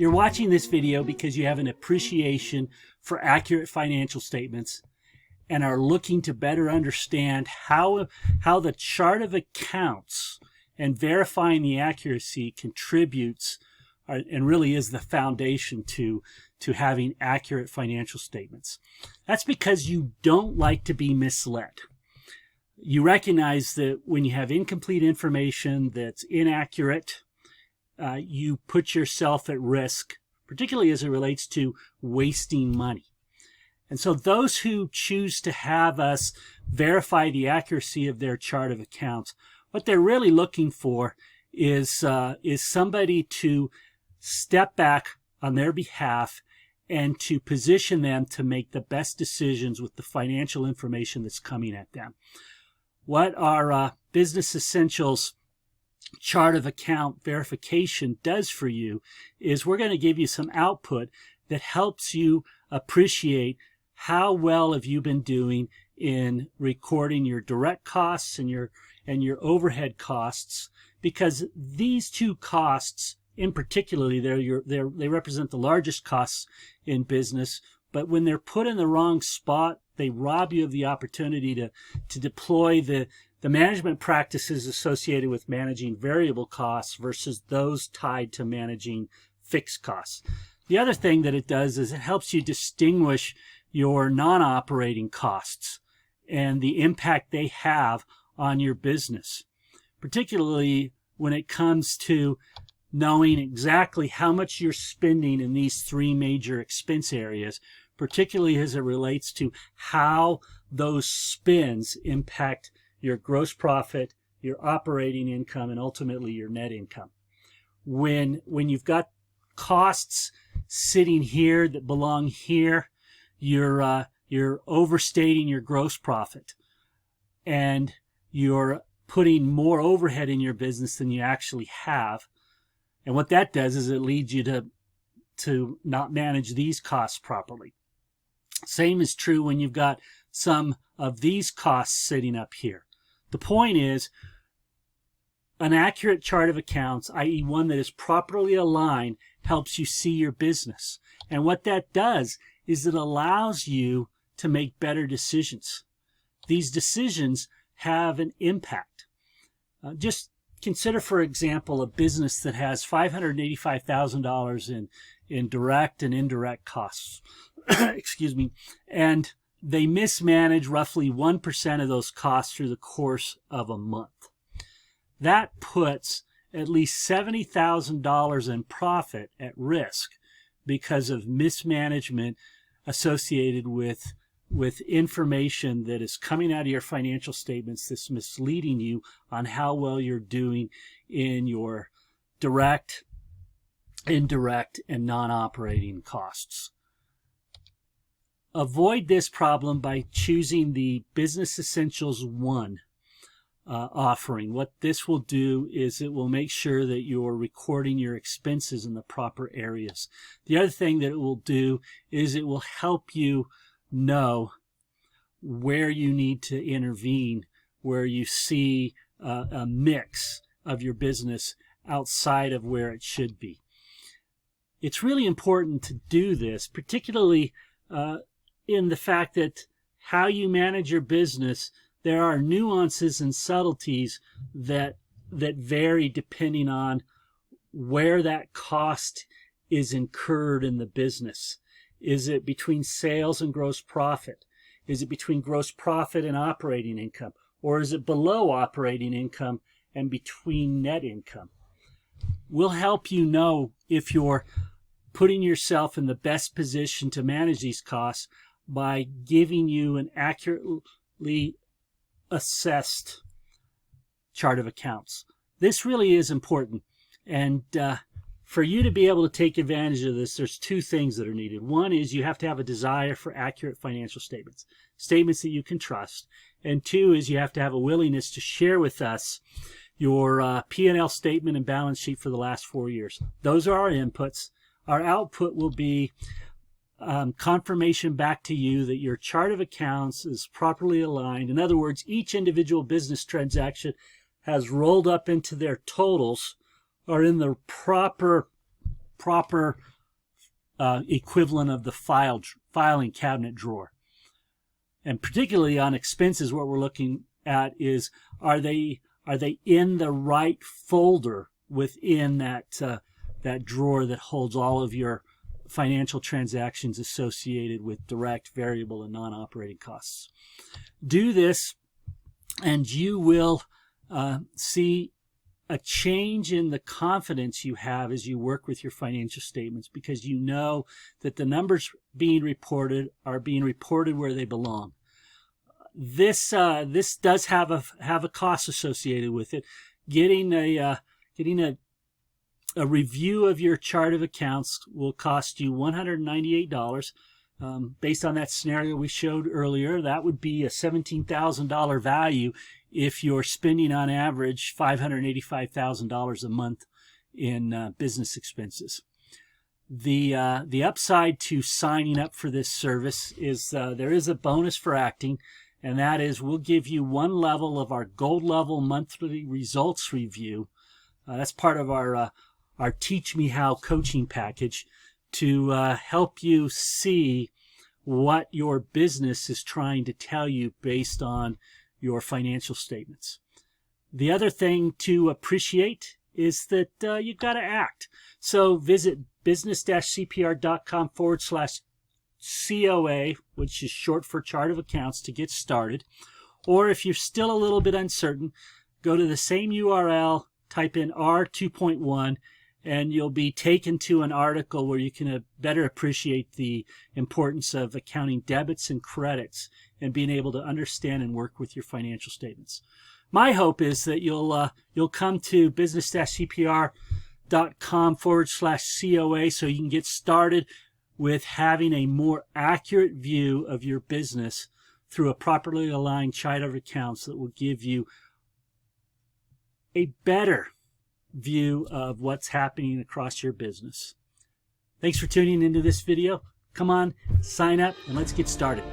You're watching this video because you have an appreciation for accurate financial statements and are looking to better understand how the chart of accounts and verifying the accuracy contributes and really is the foundation to having accurate financial statements. That's because you don't like to be misled. You recognize that when you have incomplete information that's inaccurate, you put yourself at risk, particularly as it relates to wasting money. And so those who choose to have us verify the accuracy of their chart of accounts, what they're really looking for is somebody to step back on their behalf and to position them to make the best decisions with the financial information that's coming at them. What our Business Essentials chart of account verification does for you is we're going to give you some output that helps you appreciate how well have you been doing in recording your direct costs and your overhead costs, because these two costs in particularly they represent the largest costs in business, but when they're put in the wrong spot, they rob you of the opportunity to deploy the management practices associated with managing variable costs versus those tied to managing fixed costs. The other thing that it does is it helps you distinguish your non-operating costs and the impact they have on your business, particularly when it comes to knowing exactly how much you're spending in these three major expense areas, particularly as it relates to how those spends impact your gross profit, your operating income, and ultimately your net income. When you've got costs sitting here that belong here, you're overstating your gross profit, and you're putting more overhead in your business than you actually have. And what that does is it leads you to not manage these costs properly. Same is true when you've got some of these costs sitting up here. The point is, an accurate chart of accounts, i.e. one that is properly aligned, helps you see your business. And what that does is it allows you to make better decisions. These decisions have an impact. Just consider, for example, a business that has $585,000 in direct and indirect costs. Excuse me. And they mismanage roughly 1% of those costs through the course of a month. That puts at least $70,000 in profit at risk because of mismanagement associated with information that is coming out of your financial statements that's misleading you on how well you're doing in your direct, indirect, and non-operating costs. Avoid this problem by choosing the Business Essentials 1 offering. What this will do is it will make sure that you're recording your expenses in the proper areas. The other thing that it will do is it will help you know where you need to intervene, where you see a mix of your business outside of where it should be. It's really important to do this, particularly in the fact that how you manage your business, there are nuances and subtleties that vary depending on where that cost is incurred in the business. Is it between sales and gross profit? Is it between gross profit and operating income? Or is it below operating income and between net income? We'll help you know if you're putting yourself in the best position to manage these costs by giving you an accurately assessed chart of accounts. This really is important. And for you to be able to take advantage of this, there's two things that are needed. One is you have to have a desire for accurate financial statements, statements that you can trust. And two is you have to have a willingness to share with us your P&L statement and balance sheet for the last 4 years. Those are our inputs. Our output will be confirmation back to you that your chart of accounts is properly aligned. In other words, each individual business transaction has rolled up into their totals or in the proper equivalent of the filing cabinet drawer. And particularly on expenses, what we're looking at is, are they in the right folder within that drawer that holds all of your financial transactions associated with direct, variable, and non-operating costs. Do this, and you will see a change in the confidence you have as you work with your financial statements, because you know that the numbers being reported are being reported where they belong. This does have a cost associated with it. Getting a review of your chart of accounts will cost you $198. Based on that scenario we showed earlier, that would be a $17,000 value if you're spending on average $585,000 a month in business expenses. The upside to signing up for this service is there is a bonus for acting, and that is we'll give you one level of our gold level monthly results review. That's part of our Teach Me How coaching package to help you see what your business is trying to tell you based on your financial statements. The other thing to appreciate is that you've got to act. So visit business-cpr.com/COA, which is short for Chart of Accounts, to get started. Or if you're still a little bit uncertain, go to the same URL, type in R2.1, and you'll be taken to an article where you can better appreciate the importance of accounting debits and credits and being able to understand and work with your financial statements. My hope is that you'll come to business-cpr.com/COA so you can get started with having a more accurate view of your business through a properly aligned chart of accounts that will give you a better view of what's happening across your business. Thanks for tuning into this video. Come on, sign up, and let's get started.